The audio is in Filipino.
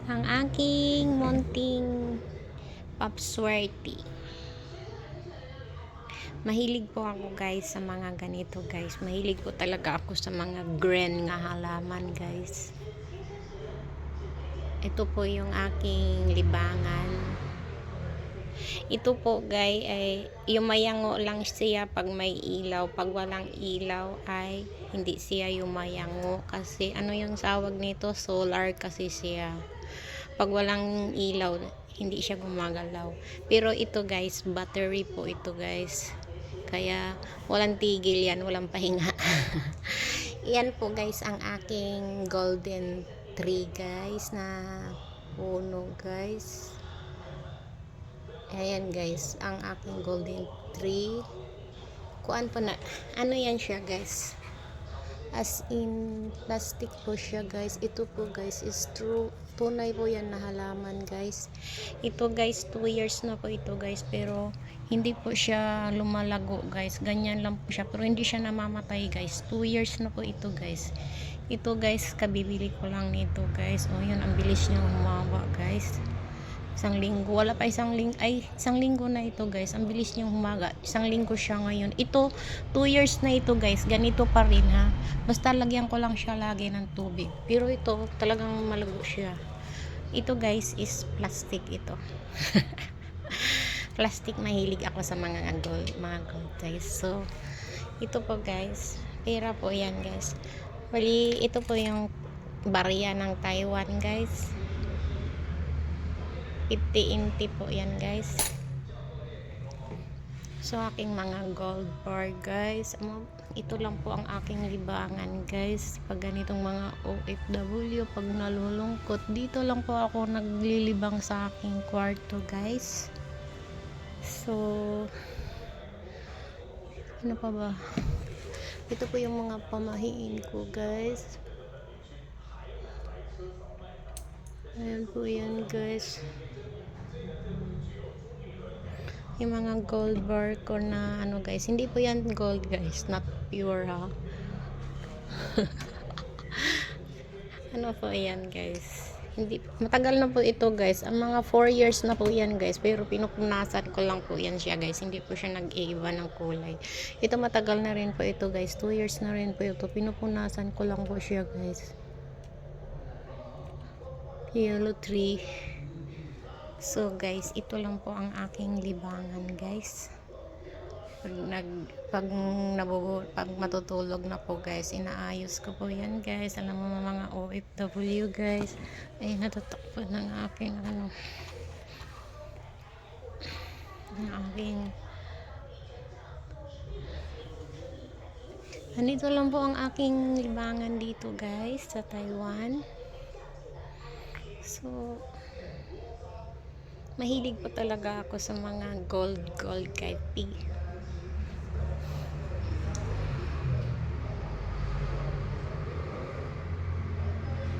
Ang aking munting papswerte. Mahilig po ako guys sa mga ganito guys. Mahilig po talaga ako sa mga green nga halaman guys. Ito po yung aking libangan. Ito po guys ay yumayango lang siya pag may ilaw. Pag walang ilaw ay hindi siya yumayango. Kasi ano yung tawag nito? Solar kasi siya. Pag walang ilaw, hindi siya gumagalaw. Pero ito guys, battery po ito guys. Kaya walang tigil yan, walang pahinga. Yan po guys ang aking golden tree guys na puno guys. Ayan guys, ang aking golden tree. Kuan po na, ano yan siya guys? As in, plastic po siya guys. Ito po guys is true. Tunay po yan na halaman guys. Ito guys, 2 years na po ito guys. Pero hindi po siya lumalago guys. Ganyan lang po siya. Pero hindi siya namamatay guys. 2 years na po ito guys. Ito guys, kabibili ko lang nito guys. O yun, ang bilis niya humaba guys. Isang linggo, wala pa isang linggo na ito guys, ang bilis niyang humaga. Isang linggo siya ngayon. Ito 2 years na ito guys, ganito pa rin ha, basta lagyan ko lang siya lagi ng tubig. Pero ito talagang malago siya. Ito guys is plastic ito. Plastic, mahilig ako sa mga gold guys. So ito po guys, pera po yan guys. Bali ito po yung barya ng Taiwan guys. 50 inti po yan guys. So aking mga gold bar guys, ito lang po ang aking libangan guys. Pag ganitong mga OFW, pag nalulungkot, dito lang po ako naglilibang sa aking kwarto guys. So ano pa ba, ito po yung mga pamahiin ko guys. Ayan po yan guys, yung mga gold bar ko na ano guys, hindi po yan gold guys, not pure ha. Ano po yan guys, hindi, matagal na po ito guys, ang mga 4 years na po yan guys, pero pinupunasan ko lang po yan siya guys, hindi po siya nag-iiba ng kulay. Ito matagal na rin po ito guys, 2 years na rin po ito, pinupunasan ko lang po siya guys. Yellow tree. So guys, ito lang po ang aking libangan guys. Pag matutulog na po guys, inaayos ko po yan guys. Alam mo mga OFW guys, ay natatakpan ng aking Nandito lang po ang aking libangan dito guys sa Taiwan. So mahilig po talaga ako sa mga gold kahit